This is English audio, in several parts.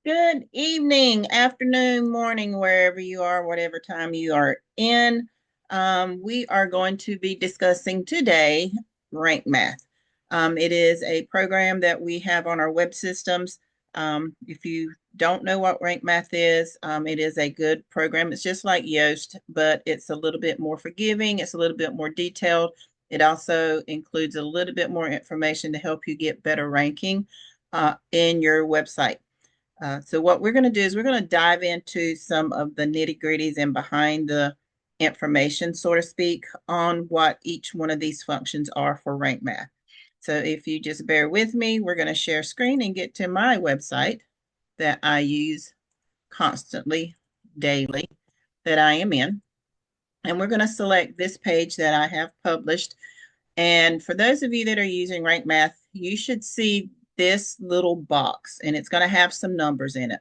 Good evening, afternoon, morning, wherever you are, whatever time you are in. We are going to be discussing today Rank Math. It is a program that we have on our web systems. If you don't know what Rank Math is, it is a good program. It's just like Yoast, but it's a little bit more forgiving. It's a little bit more detailed. It also includes a little bit more information to help you get better ranking in your website. So what we're going to do is we're going to dive into some of the nitty gritties and behind the information, so to speak, on what each one of these functions are for rank math. So if you just bear with me, we're going to share screen and get to my website that I use constantly, daily, that I am in. And we're going to select this page that I have published. And for those of you that are using rank math, you should see this little box, and it's going to have some numbers in it.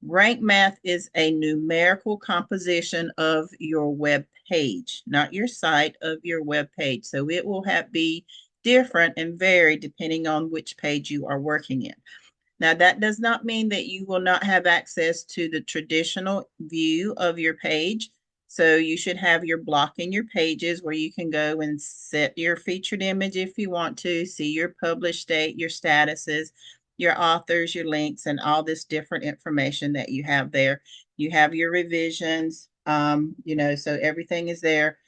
Rank math is a numerical composition of your web page, not your site, of your web page. So it will be different and vary depending on which page you are working in. Now, that does not mean that you will not have access to the traditional view of your page. So you should have your block in your pages where you can go and set your featured image if you want to, see your published date, your statuses, your authors, your links, and all this different information that you have there. You have your revisions, so everything is there.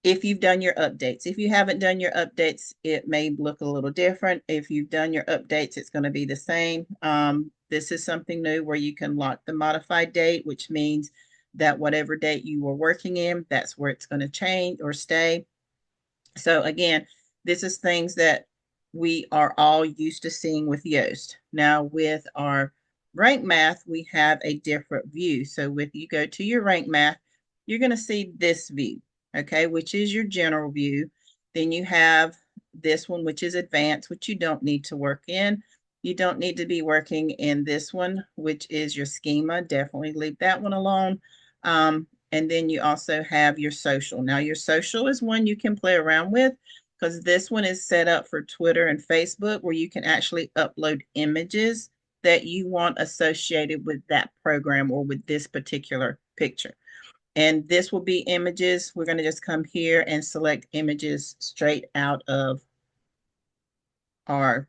If you've done your updates. If you haven't done your updates, it may look a little different. If you've done your updates, it's going to be the same. This is something new where you can lock the modified date, which means that whatever date you were working in, that's where it's going to change or stay. So again, this is things that we are all used to seeing with Yoast. Now with our rank math, we have a different view. So with you go to your rank math, you're going to see this view, okay, which is your general view. Then you have this one, which is advanced, which you don't need to work in. You don't need to be working in this one, which is your schema. Definitely leave that one alone. And then you also have your social. Now, your social is one you can play around with because this one is set up for Twitter and Facebook where you can actually upload images that you want associated with that program or with this particular picture. And this will be images. We're going to just come here and select images straight out of our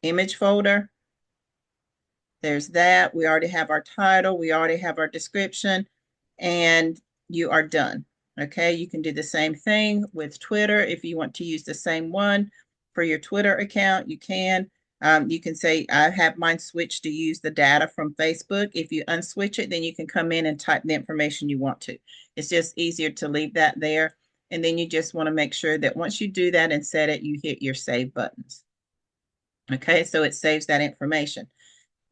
image folder. There's that. We already have our title. We already have our description, and you are done. Okay, you can do the same thing with Twitter. If you want to use the same one for your Twitter account, you can. You can say, I have mine switched to use the data from Facebook. If you unswitch it, then you can come in and type the information you want to. It's just easier to leave that there. And then you just want to make sure that once you do that and set it, you hit your save buttons. Okay, so it saves that information.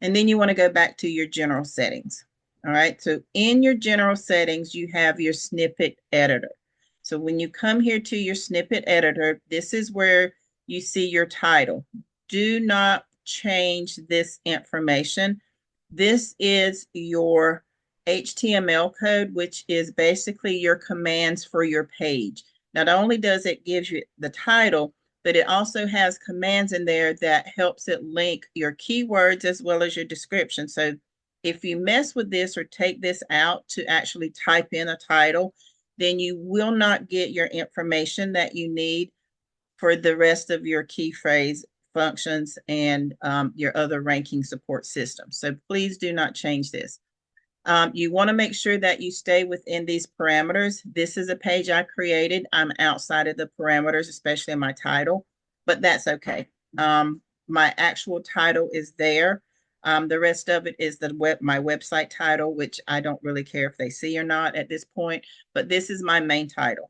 And then you want to go back to your general settings. All right, so in your general settings, you have your snippet editor. So when you come here to your snippet editor, this is where you see your title. Do not change this information. This is your HTML code, which is basically your commands for your page. Not only does it give you the title, but it also has commands in there that helps it link your keywords as well as your description. So if you mess with this or take this out to actually type in a title, then you will not get your information that you need for the rest of your key phrase functions and your other ranking support systems. So please do not change this. You want to make sure that you stay within these parameters. This is a page I created. I'm outside of the parameters, especially in my title, but that's okay. My actual title is there. The rest of it is my website title, which I don't really care if they see or not at this point, but this is my main title.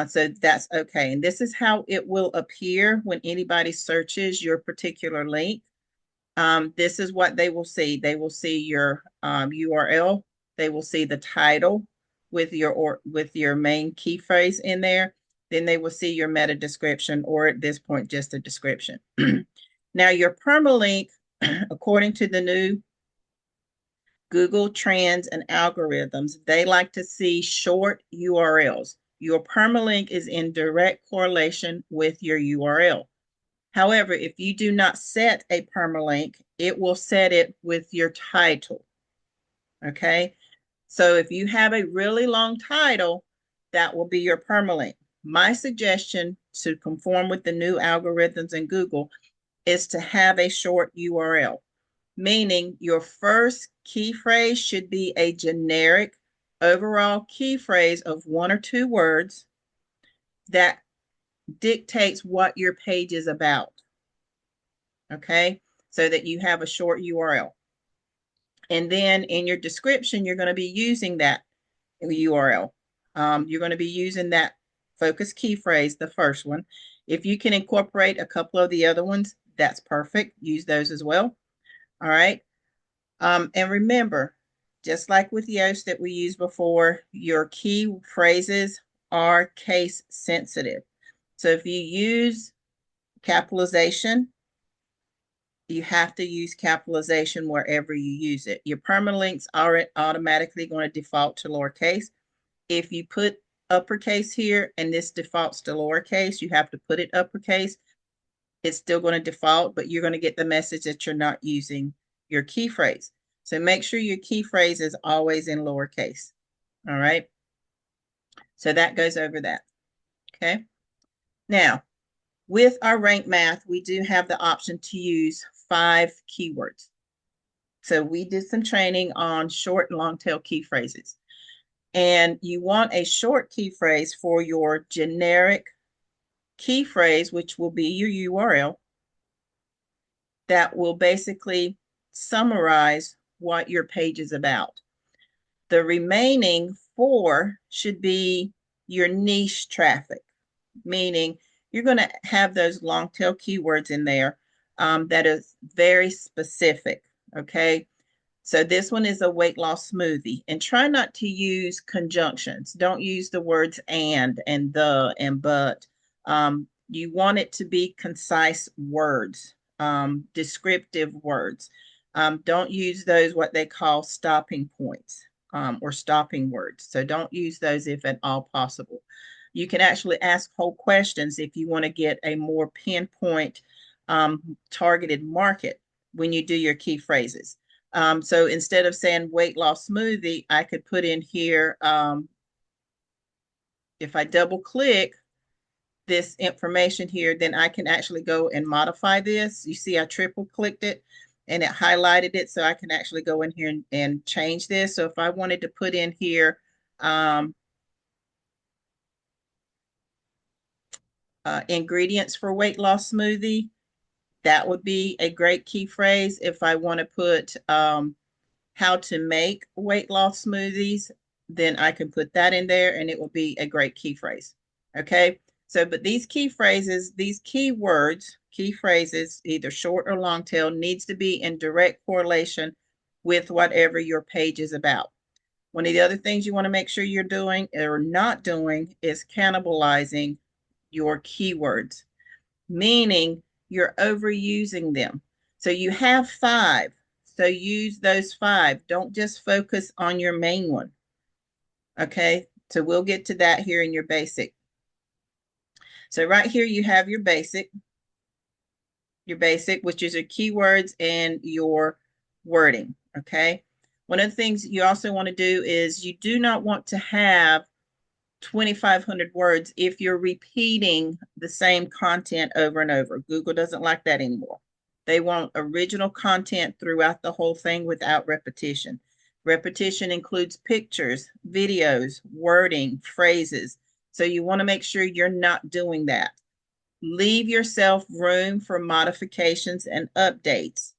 So that's okay. And this is how it will appear when anybody searches your particular link. This is what they will see. They will see your URL. They will see the title with your main key phrase in there. Then they will see your meta description, or at this point, just a description. Now, your permalink, according to the new Google Trends and algorithms, they like to see short URLs. Your permalink is in direct correlation with your URL. However, if you do not set a permalink, it will set it with your title. Okay. So if you have a really long title, that will be your permalink. My suggestion to conform with the new algorithms in Google is to have a short URL, meaning your first key phrase should be a generic overall key phrase of 1 or 2 words that dictates what your page is about. Okay, so that you have a short URL. And then in your description, you're going to be using that URL. You're going to be using that focus key phrase, the first one. If you can incorporate a couple of the other ones, that's perfect. Use those as well. All right. And remember, just like with Yoast that we used before, your key phrases are case sensitive. So if you use capitalization, you have to use capitalization wherever you use it. Your permalinks are automatically going to default to lowercase. If you put uppercase here and this defaults to lowercase, you have to put it uppercase. It's still going to default, but you're going to get the message that you're not using your key phrase. So make sure your key phrase is always in lowercase. All right. So that goes over that. Okay. Now, with our rank math, we do have the option to use 5 keywords. So we did some training on short and long tail key phrases. And you want a short key phrase for your generic key phrase, which will be your URL, that will basically summarize what your page is about. The remaining 4 should be your niche traffic, meaning you're going to have those long tail keywords in there that is very specific. Okay. So this one is a weight loss smoothie, and try not to use conjunctions. Don't use the words and the and but. You want it to be concise words, descriptive words. Don't use those what they call stopping points or stopping words. So don't use those if at all possible. You can actually ask whole questions if you want to get a more pinpoint targeted market when you do your key phrases. So instead of saying weight loss smoothie, I could put in here, if I double click this information here, then I can actually go and modify this. You see, I triple clicked it and it highlighted it. So I can actually go in here and change this. So if I wanted to put in here, ingredients for weight loss smoothie, that would be a great key phrase. If I want to put how to make weight loss smoothies, then I can put that in there and it will be a great key phrase. Okay. So, but these key phrases, these key words, key phrases, either short or long tail, needs to be in direct correlation with whatever your page is about. One of the other things you want to make sure you're doing or not doing is cannibalizing your keywords, meaning you're overusing them. So you have 5. So use those 5. Don't just focus on your main one. Okay. So we'll get to that here in your basic. So right here, you have your basic, which is your keywords and your wording. Okay. One of the things you also want to do is you do not want to have 2,500 words if you're repeating the same content over and over. Google doesn't like that anymore. They want original content throughout the whole thing without repetition. Repetition includes pictures, videos, wording, phrases. So you want to make sure you're not doing that. Leave yourself room for modifications and updates.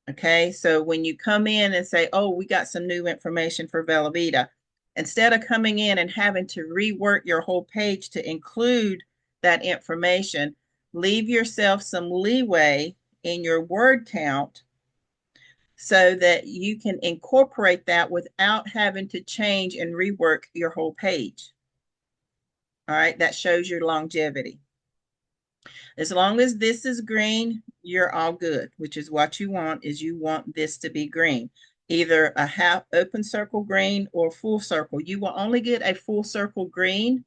Okay, so when you come in and say, oh, we got some new information for Velveeta, instead of coming in and having to rework your whole page to include that information, leave yourself some leeway in your word count so that you can incorporate that without having to change and rework your whole page. All right, that shows your longevity. As long as this is green, you're all good, which is what you want, is you want this to be green. Either a half open circle green or full circle. You will only get a full circle green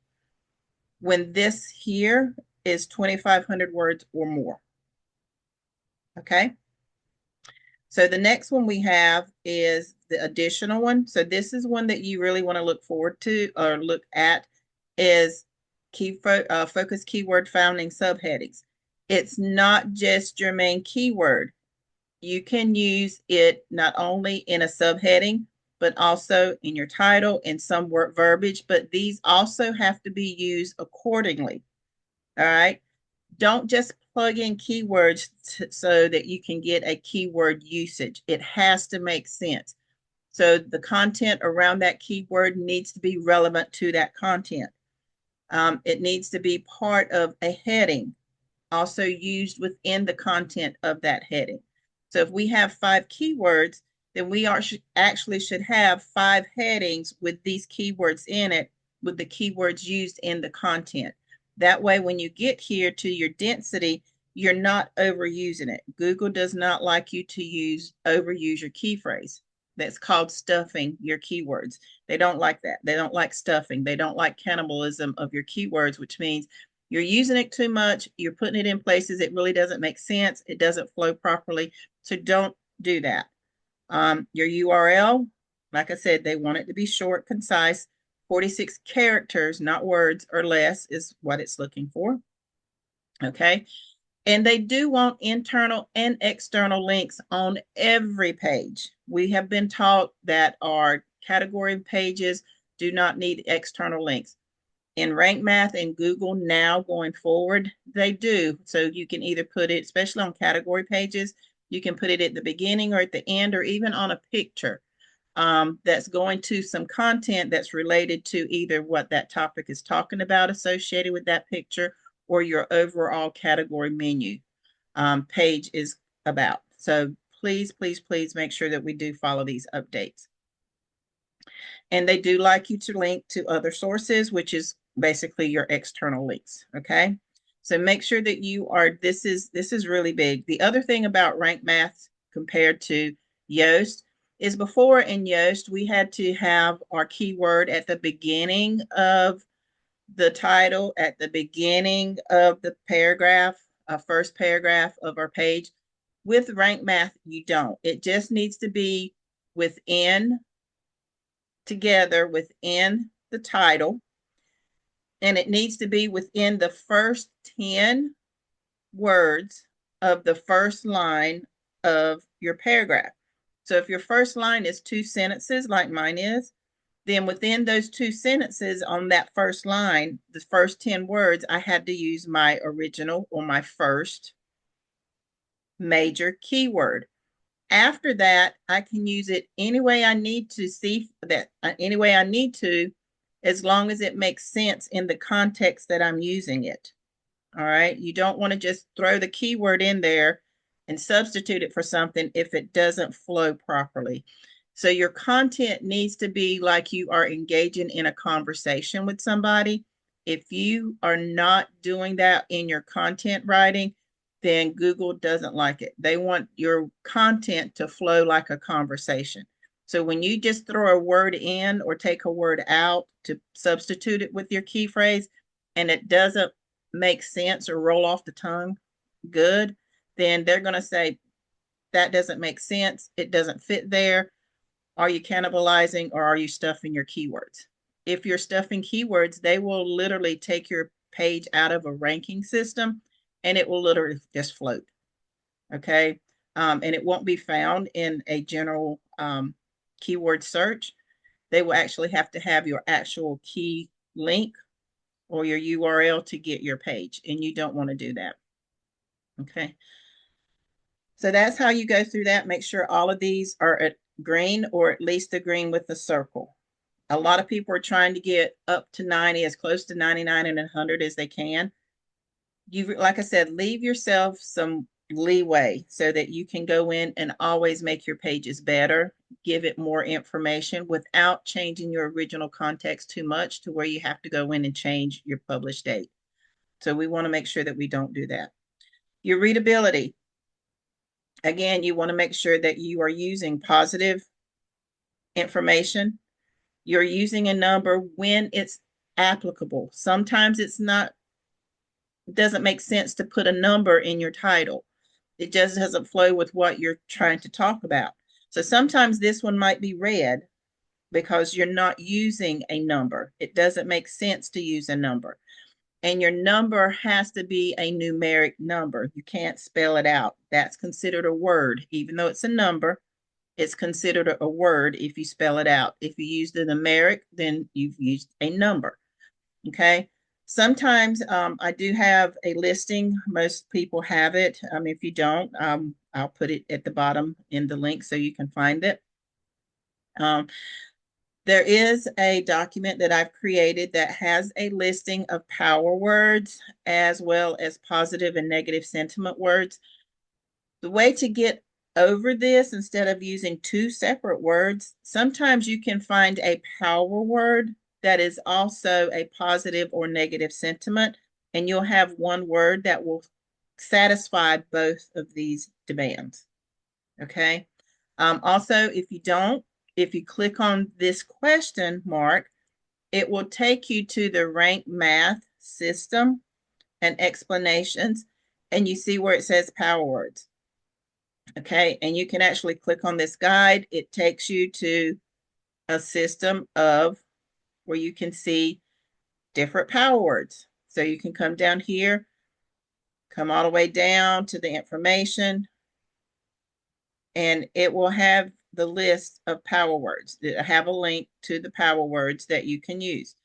when this here is 2,500 words or more. Okay. So the next one we have is the additional one. So this is one that you really want to look forward to or look at is focus keyword found in subheadings. It's not just your main keyword. You can use it not only in a subheading, but also in your title and some word verbiage, but these also have to be used accordingly. All right. Don't just plug in keywords so that you can get a keyword usage. It has to make sense. So the content around that keyword needs to be relevant to that content. It needs to be part of a heading, also used within the content of that heading. So if we have 5 keywords, then we actually should have 5 headings with these keywords in it, with the keywords used in the content. That way, when you get here to your density, you're not overusing it. Google does not like you to overuse your key phrase. That's called stuffing your keywords. They don't like that. They don't like stuffing. They don't like cannibalism of your keywords, which means you're using it too much. You're putting it in places it really doesn't make sense. It doesn't flow properly. So don't do that. Your URL, like I said, they want it to be short, concise, 46 characters, not words or less is what it's looking for. Okay. And they do want internal and external links on every page. We have been taught that our category pages do not need external links. In Rank Math and Google now going forward, they do. So you can either put it, especially on category pages, you can put it at the beginning or at the end or even on a picture that's going to some content that's related to either what that topic is talking about associated with that picture or your overall category menu page is about. So please, please, please make sure that we do follow these updates. And they do like you to link to other sources, which is basically your external links. Okay. So make sure that you are, this is really big. The other thing about Rank Math compared to Yoast is before in Yoast, we had to have our keyword at the beginning of the title, at the beginning of the paragraph, first paragraph of our page. With Rank Math, you don't. It just needs to be together within the title, and it needs to be within the first 10 words of the first line of your paragraph. So if your first line is 2 sentences like mine is, then within those 2 sentences on that first line, the first 10 words, I had to use my original or my first major keyword. After that, I can use it any way I need to see that, any way I need to, as long as it makes sense in the context that I'm using it. All right. You don't want to just throw the keyword in there and substitute it for something if it doesn't flow properly. So your content needs to be like you are engaging in a conversation with somebody. If you are not doing that in your content writing, then Google doesn't like it. They want your content to flow like a conversation. So when you just throw a word in or take a word out to substitute it with your key phrase and it doesn't make sense or roll off the tongue good, then they're going to say that doesn't make sense. It doesn't fit there. Are you cannibalizing or are you stuffing your keywords? If you're stuffing keywords, they will literally take your page out of a ranking system and it will literally just float. Okay. And it won't be found in a general keyword search. They will actually have to have your actual key link or your URL to get your page, and you don't want to do that. Okay. So that's how you go through that. Make sure all of these are at green or at least agreeing with the circle. A lot of people are trying to get up to 90, as close to 99 and 100 as they can. You, like I said, leave yourself some leeway so that you can go in and always make your pages better, give it more information without changing your original context too much to where you have to go in and change your published date. So we want to make sure that we don't do that. Your readability. Again, you want to make sure that you are using positive information. You're using a number when it's applicable. Sometimes it's not, doesn't make sense to put a number in your title. It just doesn't flow with what you're trying to talk about. So sometimes this one might be red because you're not using a number. It doesn't make sense to use a number. And your number has to be a numeric number. You can't spell it out. That's considered a word. Even though it's a number, it's considered a word if you spell it out. If you use the numeric, then you've used a number. Okay. Sometimes I do have a listing. Most people have it. If you don't, I'll put it at the bottom in the link so you can find it. There is a document that I've created that has a listing of power words as well as positive and negative sentiment words. The way to get over this, instead of using two separate words, sometimes you can find a power word that is also a positive or negative sentiment, and you'll have one word that will satisfy both of these demands. Okay. Also, if you click on this question mark, it will take you to the rank math system and explanations, and you see where it says power words. Okay, and you can actually click on this guide. It takes you to a system of where you can see different power words. So you can come down here, come all the way down to the information, and it will have the list of power words. I have a link to the power words that you can use.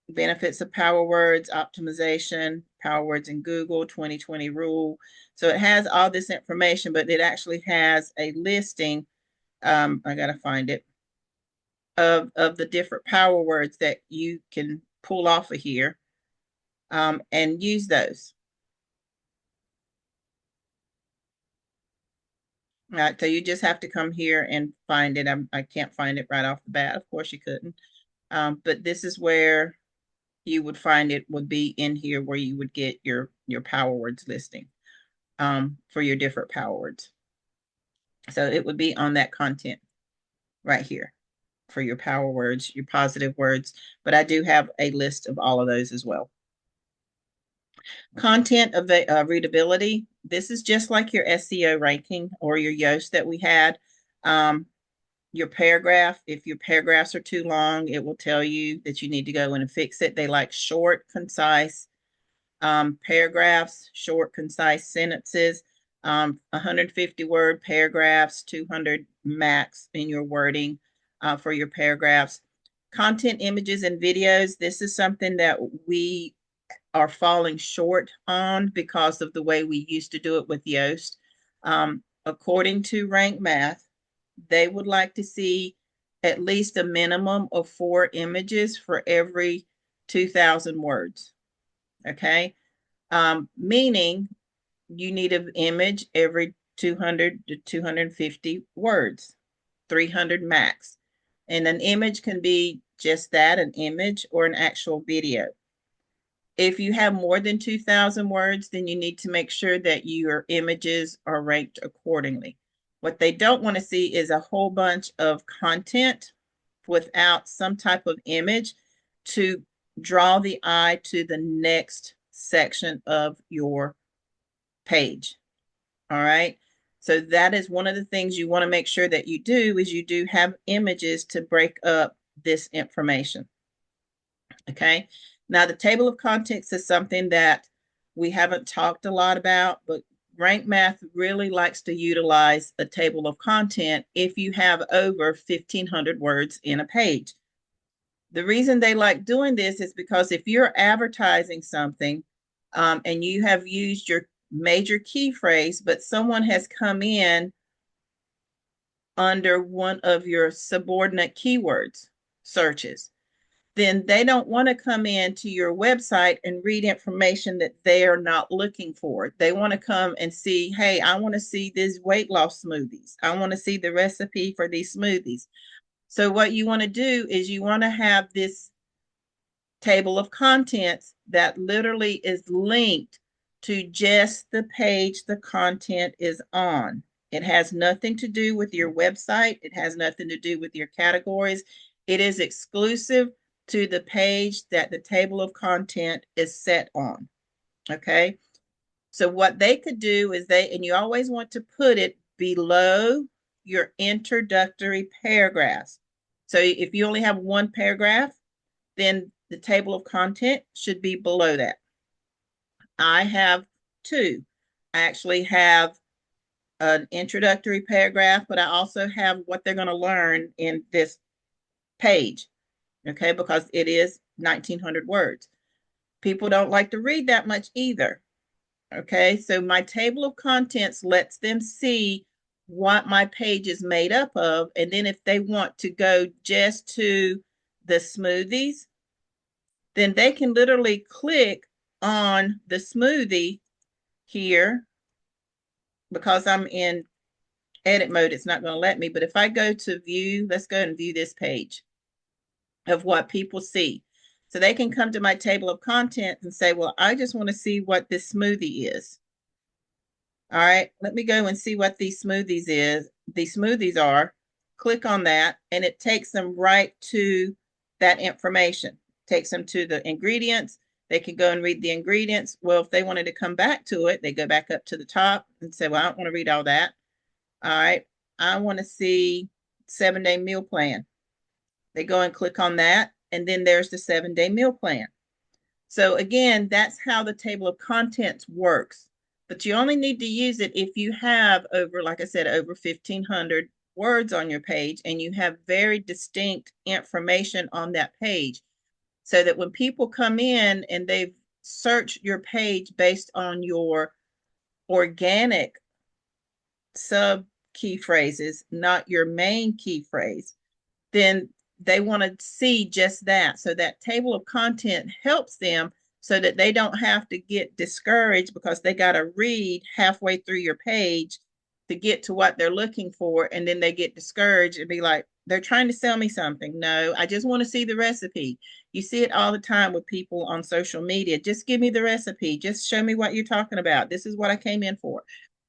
Benefits of power words, optimization, power words in Google, 2020 rule. So it has all this information, but it actually has a listing. I got to find it of the different power words that you can pull off of here and use those. All right, so you just have to come here and find it. I can't find it right off the bat. Of course you couldn't. But this is where you would find it would be in here where you would get your power words listing for your different power words. So it would be on that content right here for your power words, your positive words, but I do have a list of all of those as well. Content of readability. This is just like your SEO ranking or your Yoast that we had. Your paragraph, if your paragraphs are too long, it will tell you that you need to go in and fix it. They like short, concise paragraphs, short, concise sentences, 150 word paragraphs, 200 max in your wording for your paragraphs. Content, images, and videos. This is something that we are falling short on because of the way we used to do it with Yoast. According to Rank Math, they would like to see at least a minimum of 4 images for every 2,000 words. Okay. Meaning you need an image every 200 to 250 words, 300 max. And an image can be just that, an image or an actual video. If you have more than 2,000 words, then you need to make sure that your images are ranked accordingly. What they don't want to see is a whole bunch of content without some type of image to draw the eye to the next section of your page. All right. So that is one of the things you want to make sure that you do is you do have images to break up this information. Okay. Now the table of contents is something that we haven't talked a lot about, but Rank Math really likes to utilize a table of content if you have over 1,500 words in a page. The reason they like doing this is because if you're advertising something and you have used your major key phrase, but someone has come in under one of your subordinate keywords searches, then they don't want to come into your website and read information that they are not looking for. They want to come and see, hey, I want to see these weight loss smoothies. I want to see the recipe for these smoothies. So what you want to do is you want to have this table of contents that literally is linked to just the page the content is on. It has nothing to do with your website. It has nothing to do with your categories. It is exclusive to the page that the table of content is set on. Okay. So what they could do is and you always want to put it below your introductory paragraphs. So if you only have one paragraph, then the table of content should be below that. I have two. I actually have an introductory paragraph, but I also have what they're going to learn in this page, okay, because it is 1900 words. People don't like to read that much either, okay? So my table of contents lets them see what my page is made up of, and then if they want to go just to the smoothies, then they can literally click on the smoothie here. Because I'm in edit mode, it's not going to let me. But if I go to view, let's go and view this page of what people see. So they can come to my table of contents and say, well, I just want to see what this smoothie is. All right, let me go and see what these smoothies are. Click on that, and it takes them right to that information. Takes them to the ingredients. They can go and read the ingredients. Well, if they wanted to come back to it, they go back up to the top and say, well, I don't want to read all that. All right, I want to see 7-day meal plan. They go and click on that, and then there's the 7-day meal plan. So again, that's how the table of contents works. But you only need to use it if you have over, like I said, over 1,500 words on your page, and you have very distinct information on that page. So that when people come in and they've searched your page based on your organic sub key phrases, not your main key phrase, then they want to see just that. So that table of content helps them so that they don't have to get discouraged because they got to read halfway through your page to get to what they're looking for. And then they get discouraged and be like, they're trying to sell me something. No, I just want to see the recipe. You see it all the time with people on social media. Just give me the recipe. Just show me what you're talking about. This is what I came in for.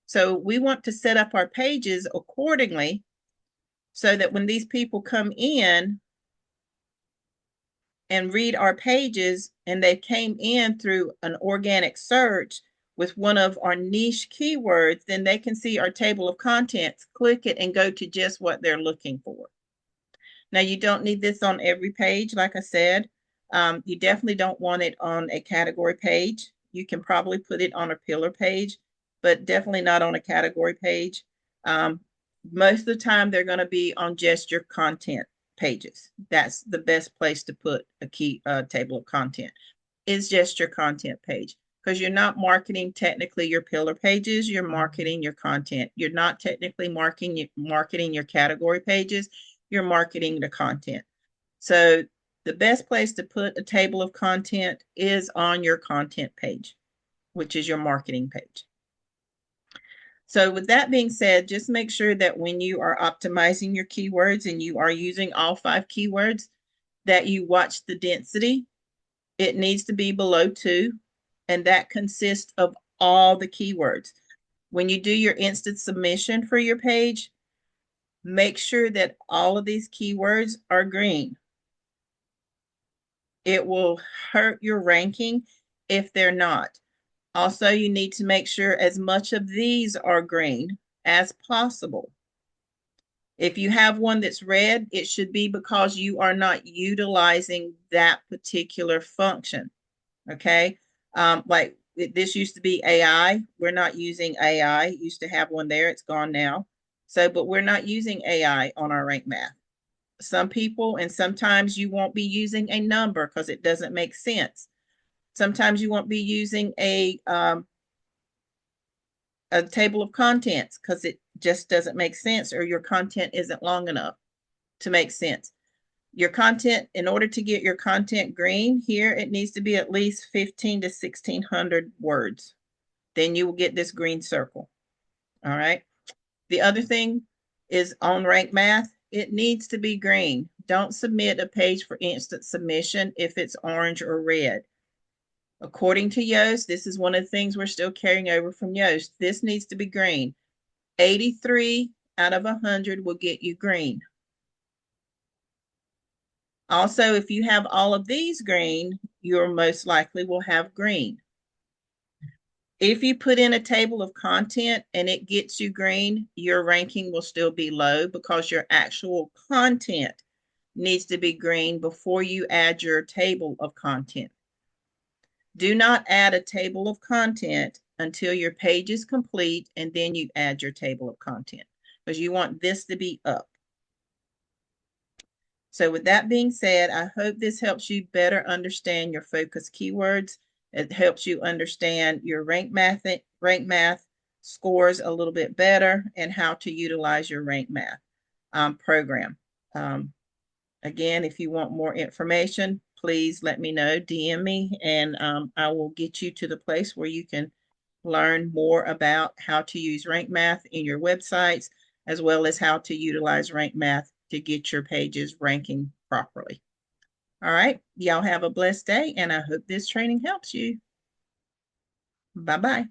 So we want to set up our pages accordingly so that when these people come in and read our pages and they came in through an organic search with one of our niche keywords, then they can see our table of contents, click it, and go to just what they're looking for. Now, you don't need this on every page, like I said. You definitely don't want it on a category page. You can probably put it on a pillar page, but definitely not on a category page. Most of the time, they're going to be on just your content pages. That's the best place to put a key table of content, is just your content page, because you're not marketing technically your pillar pages, you're marketing your content. You're not technically marketing your category pages, you're marketing the content. So the best place to put a table of content is on your content page, which is your marketing page. So with that being said, just make sure that when you are optimizing your keywords and you are using all 5 keywords, that you watch the density. It needs to be below 2, and that consists of all the keywords. When you do your instant submission for your page, make sure that all of these keywords are green. It will hurt your ranking if they're not. Also, you need to make sure as much of these are green as possible. If you have one that's red, it should be because you are not utilizing that particular function. Okay. Like this used to be AI. We're not using AI. Used to have one there. It's gone now. So, but we're not using AI on our rank math. Some people, and sometimes you won't be using a number because it doesn't make sense. Sometimes you won't be using a table of contents because it just doesn't make sense, or your content isn't long enough to make sense. Your content, in order to get your content green here, it needs to be at least 15 to 1,600 words. Then you will get this green circle. All right. The other thing is on rank math, it needs to be green. Don't submit a page for instant submission if it's orange or red. According to Yoast, this is one of the things we're still carrying over from Yoast. This needs to be green. 83 out of 100 will get you green. Also, if you have all of these green, you most likely will have green. If you put in a table of content and it gets you green, your ranking will still be low because your actual content needs to be green before you add your table of content. Do not add a table of content until your page is complete, and then you add your table of content because you want this to be up. So with that being said, I hope this helps you better understand your focus keywords. It helps you understand your rank math scores a little bit better and how to utilize your rank math program. Again, if you want more information, please let me know, DM me, and I will get you to the place where you can learn more about how to use rank math in your websites, as well as how to utilize rank math to get your pages ranking properly. All right, y'all have a blessed day, and I hope this training helps you. Bye-bye.